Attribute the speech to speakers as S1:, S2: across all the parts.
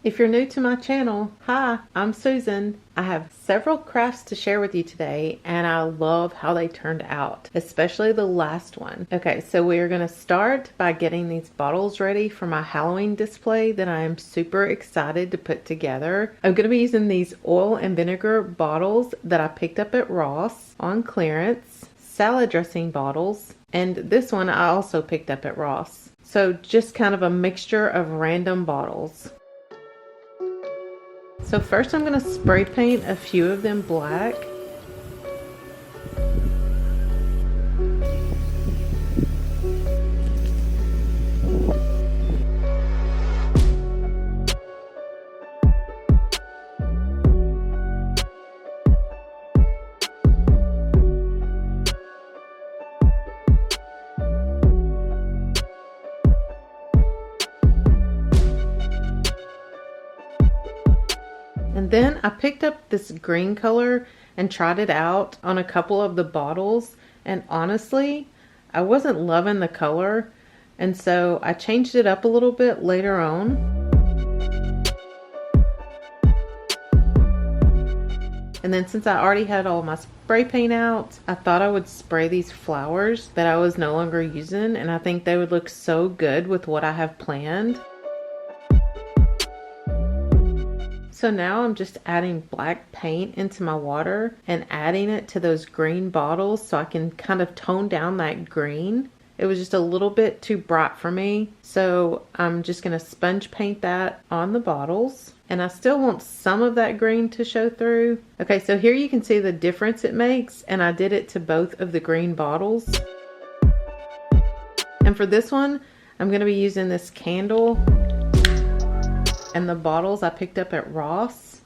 S1: If you're new to my channel, hi, I'm Susan. I have several crafts to share with you today, and I love how they turned out, especially the last one. Okay, so we're going to start by getting these bottles ready for my Halloween display that I am super excited to put together. I'm going to be using these oil and vinegar bottles that I picked up at Ross on clearance, salad dressing bottles, and this one I also picked up at Ross. So just kind of a mixture of random bottles. So first I'm going to spray paint a few of them black. And then I picked up this green color and tried it out on a couple of the bottles, and honestly, I wasn't loving the color, and so I changed it up a little bit later on. And then since I already had all my spray paint out, I thought I would spray these flowers that I was no longer using, and I think they would look so good with what I have planned. So now I'm just adding black paint into my water and adding it to those green bottles so I can kind of tone down that green. It was just a little bit too bright for me. So I'm just going to sponge paint that on the bottles. And I still want some of that green to show through. Okay, so here you can see the difference it makes. And I did it to both of the green bottles. And for this one, I'm going to be using this candle and the bottles I picked up at Ross.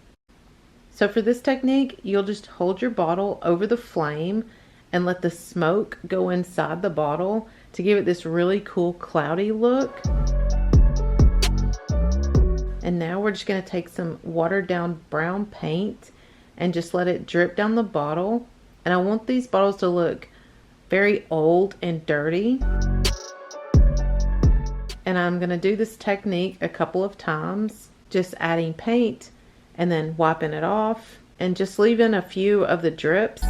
S1: So for this technique, you'll just hold your bottle over the flame and let the smoke go inside the bottle to give it this really cool cloudy look. And now we're just going to take some watered down brown paint and just let it drip down the bottle. And I want these bottles to look very old and dirty. And I'm going to do this technique a couple of times, just adding paint and then wiping it off and just leaving a few of the drips.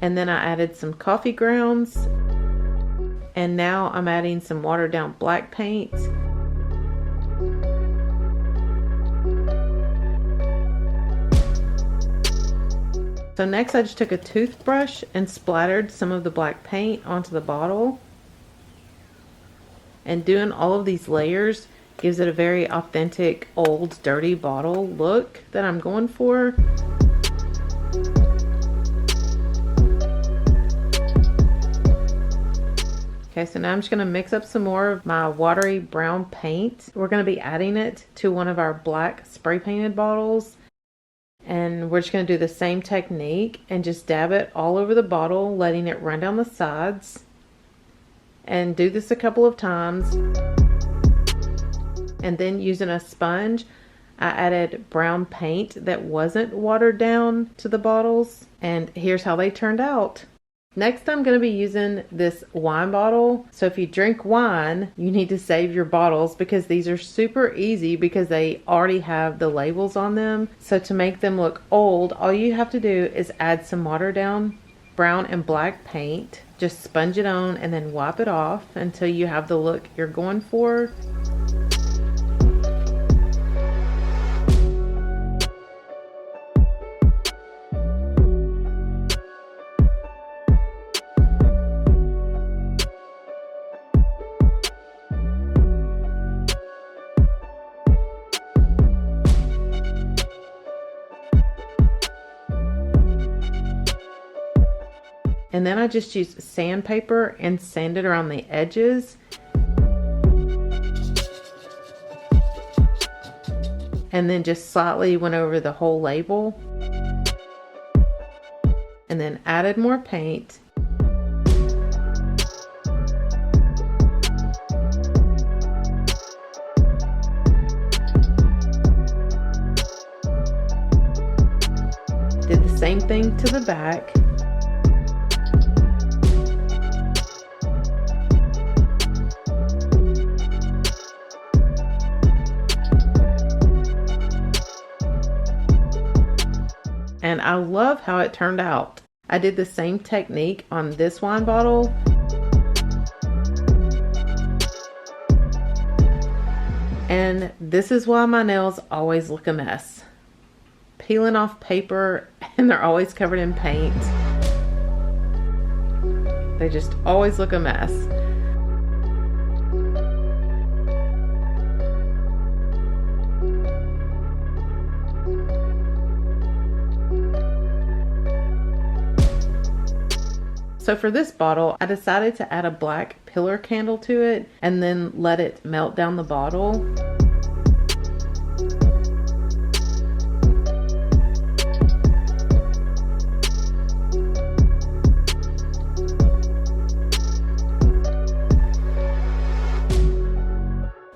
S1: And then I added some coffee grounds, and now I'm adding some watered down black paint. So next I just took a toothbrush and splattered some of the black paint onto the bottle. And doing all of these layers gives it a very authentic old dirty bottle look that I'm going for. Okay, so now I'm just going to mix up some more of my watery brown paint. We're going to be adding it to one of our black spray painted bottles. And we're just going to do the same technique and just dab it all over the bottle, letting it run down the sides. And do this a couple of times. And then using a sponge, I added brown paint that wasn't watered down to the bottles. And here's how they turned out. Next, I'm going to be using this wine bottle. So if you drink wine, you need to save your bottles because these are super easy because they already have the labels on them. So to make them look old, all you have to do is add some watered down brown and black paint. Just sponge it on and then wipe it off until you have the look you're going for. And then I just used sandpaper and sanded around the edges. And then just slightly went over the whole label. and then added more paint. Did the same thing to the back. And I love how it turned out. I did the same technique on this wine bottle. And this is why my nails always look a mess. Peeling off paper and they're always covered in paint. They just always look a mess. So for this bottle, I decided to add a black pillar candle to it and then let it melt down the bottle.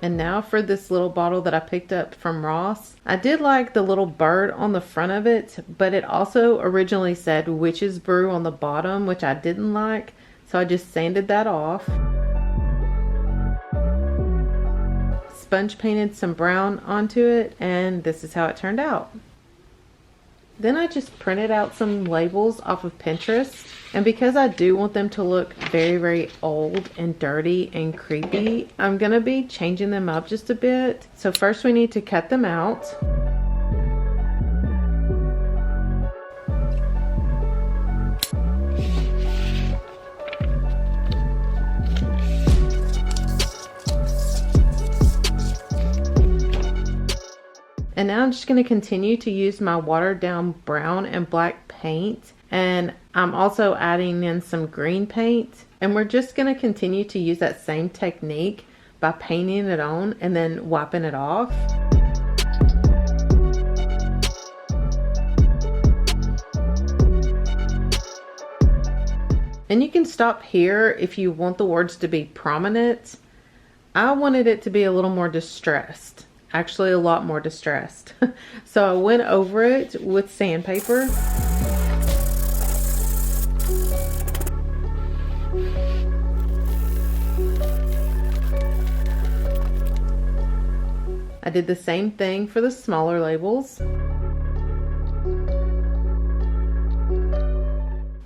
S1: And now for this little bottle that I picked up from Ross. I did like the little bird on the front of it, but it also originally said Witch's Brew on the bottom, which I didn't like. So I just sanded that off. Sponge painted some brown onto it, and this is how it turned out. Then I just printed out some labels off of Pinterest, and because I do want them to look very, very old and dirty and creepy, I'm gonna be changing them up just a bit. So first we need to cut them out. And now I'm just going to continue to use my watered down brown and black paint. And I'm also adding in some green paint. And we're just going to continue to use that same technique by painting it on and then wiping it off. And you can stop here if you want the words to be prominent. I wanted it to be a little more distressed. Actually a lot more distressed. So I went over it with sandpaper. I did the same thing for the smaller labels.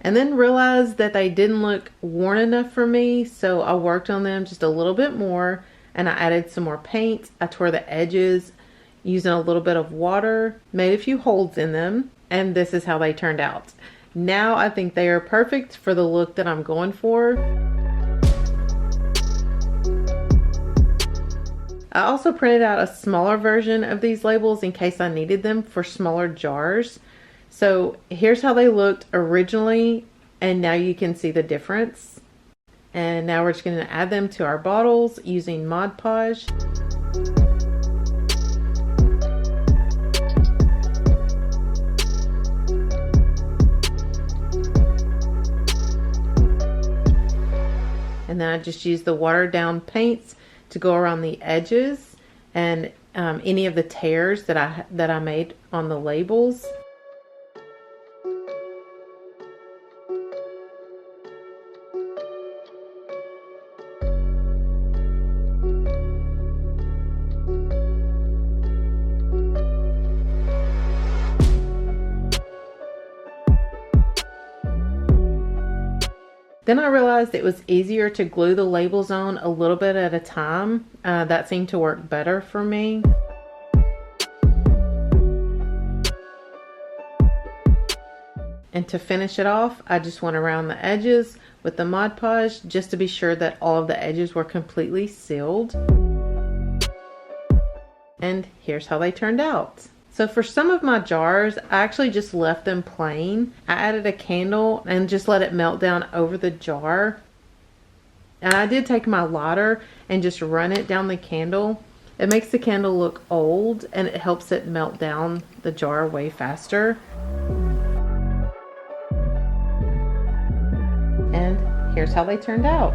S1: And then realized that they didn't look worn enough for me, so I worked on them just a little bit more. And I added some more paint. I tore the edges using a little bit of water, made a few holes in them, and this is how they turned out. Now I think they are perfect for the look that I'm going for. I also printed out a smaller version of these labels in case I needed them for smaller jars. So here's how they looked originally, and now you can see the difference. And now we're just going to add them to our bottles using Mod Podge. And then I just use the watered down paints to go around the edges and any of the tears that I made on the labels. Then I realized it was easier to glue the labels on a little bit at a time. That seemed to work better for me. And to finish it off, I just went around the edges with the Mod Podge just to be sure that all of the edges were completely sealed. And here's how they turned out. So for some of my jars, I actually just left them plain. I added a candle and just let it melt down over the jar. And I did take my lighter and just run it down the candle. It makes the candle look old and it helps it melt down the jar way faster. here's how they turned out.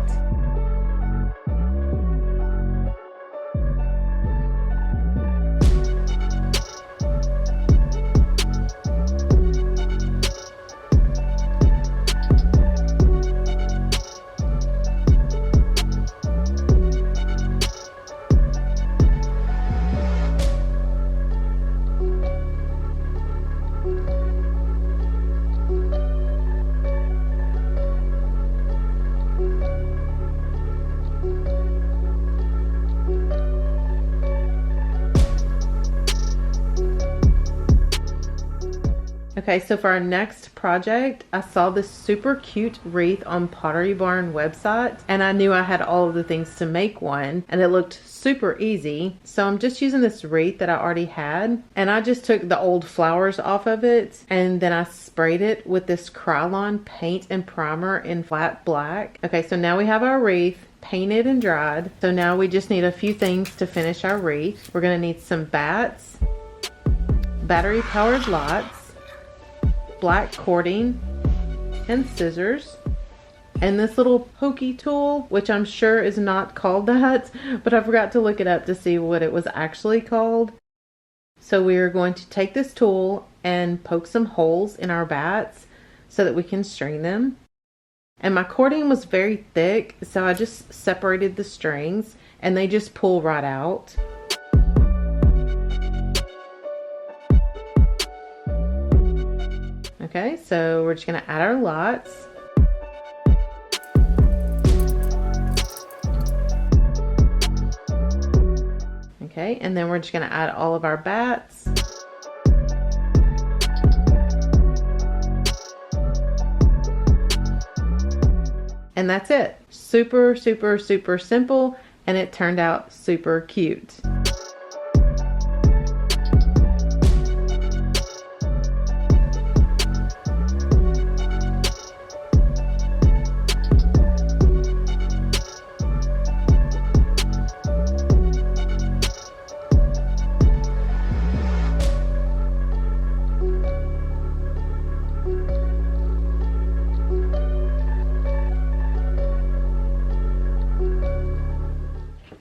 S1: Okay, so for our next project, I saw this super cute wreath on Pottery Barn website, and I knew I had all of the things to make one, and it looked super easy. So I'm just using this wreath that I already had, and I just took the old flowers off of it, and then I sprayed it with this Krylon paint and primer in flat black. Okay, so now we have our wreath painted and dried. So now we just need a few things to finish our wreath. We're gonna need some bats, battery powered lights, black cording, and scissors, and this little pokey tool, which I'm sure is not called that, but I forgot to look it up to see what it was actually called. So we are going to take this tool and poke some holes in our bats so that we can string them. And my cording was very thick, so I just separated the strings and they just pull right out. Okay, so we're just gonna add our lights. Okay, and then we're just gonna add all of our bats. And that's it. Super, super, super simple, and it turned out super cute.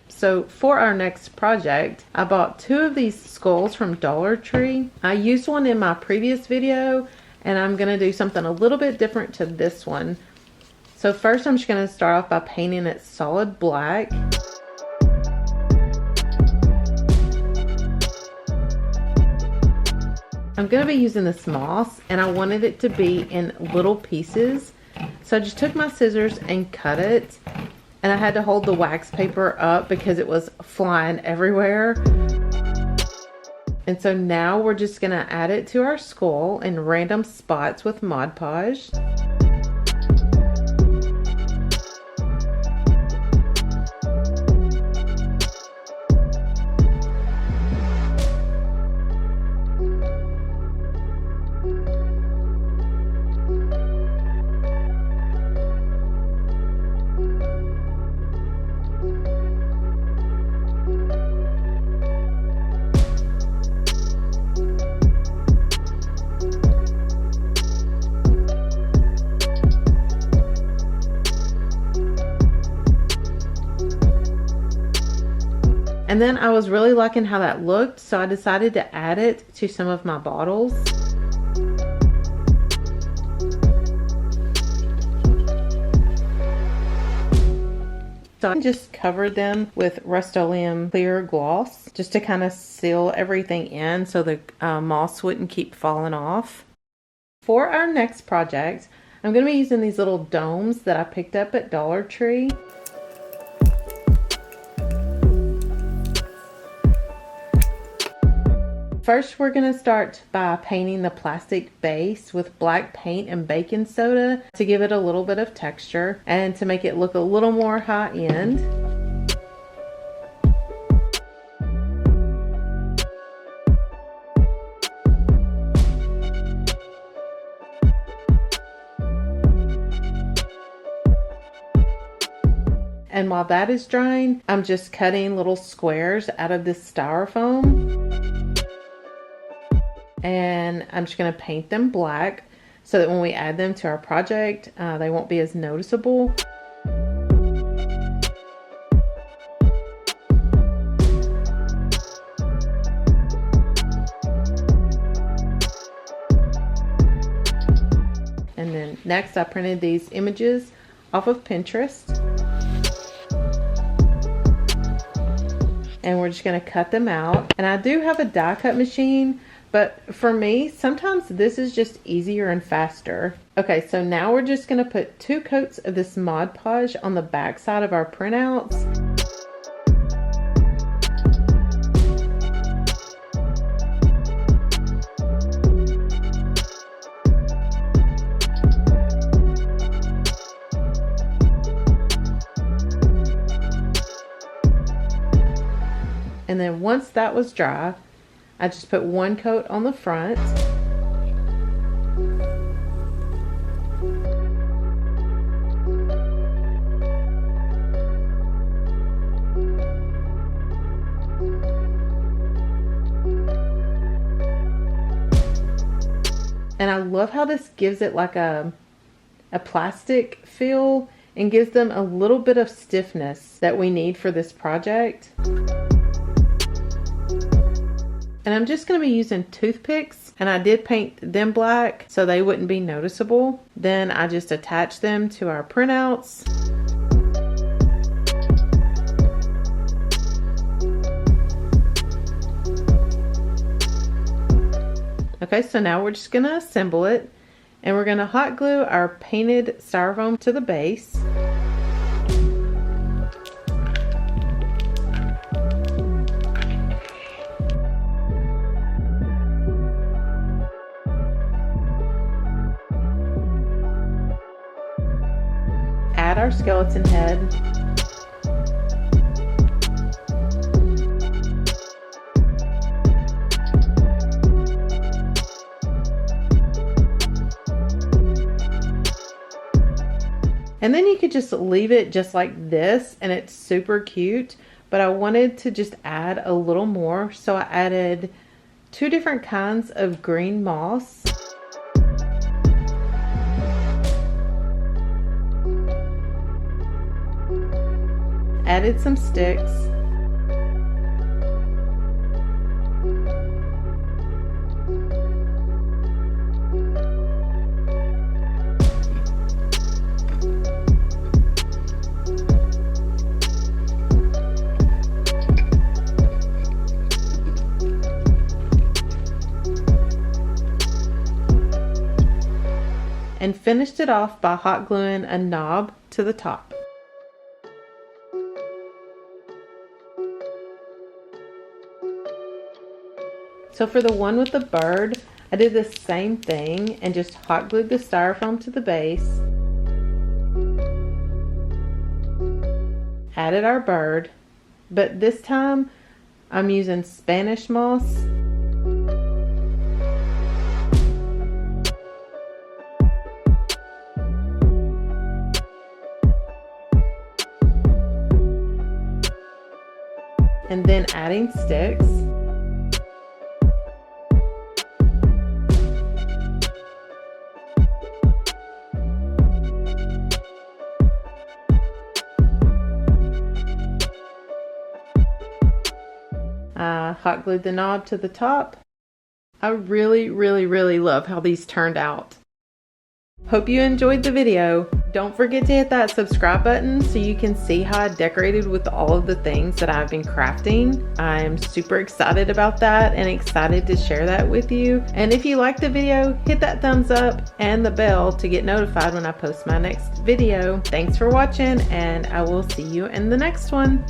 S1: So for our next project, I bought 2 of these skulls from Dollar Tree. I used one in my previous video, and I'm gonna do something a little bit different to this one. So first I'm just gonna start off by painting it solid black. I'm gonna be using this moss, and I wanted it to be in little pieces. So I just took my scissors and cut it. And I had to hold the wax paper up because it was flying everywhere. And so now we're just gonna add it to our skull in random spots with Mod Podge. And then I was really liking how that looked, so I decided to add it to some of my bottles. So I just covered them with Rust-Oleum clear gloss just to kind of seal everything in so the moss wouldn't keep falling off. For our next project, I'm going to be using these little domes that I picked up at Dollar Tree. First, we're going to start by painting the plastic base with black paint and baking soda to give it a little bit of texture and to make it look a little more high-end. And while that is drying, I'm just cutting little squares out of this styrofoam. And I'm just going to paint them black. so that when we add them to our project, they won't be as noticeable. And then next I printed these images off of Pinterest. And we're just going to cut them out. And I do have a die cut machine, but for me, sometimes this is just easier and faster. Okay, so now we're just going to put 2 coats of this Mod Podge on the back side of our printouts. And then once that was dry, I just put 1 coat on the front. And I love how this gives it like a plastic feel and gives them a little bit of stiffness that we need for this project. And I'm just going to be using toothpicks, and I did paint them black so they wouldn't be noticeable. Then I just attach them to our printouts. Okay, so now we're just going to assemble it, and we're going to hot glue our painted styrofoam to the base. Add our skeleton head. And then you could just leave it just like this and it's super cute, but I wanted to just add a little more, so I added 2 different kinds of green moss. Added some sticks. And finished it off by hot gluing a knob to the top. So for the one with the bird, I did the same thing and just hot glued the styrofoam to the base. Added our bird, but this time I'm using Spanish moss. And then adding sticks. I hot glued the knob to the top. I really love how these turned out. Hope you enjoyed the video. Don't forget to hit that subscribe button so you can see how I decorated with all of the things that I've been crafting. I'm super excited about that and excited to share that with you. And if you liked the video, hit that thumbs up and the bell to get notified when I post my next video. Thanks for watching, and I will see you in the next one.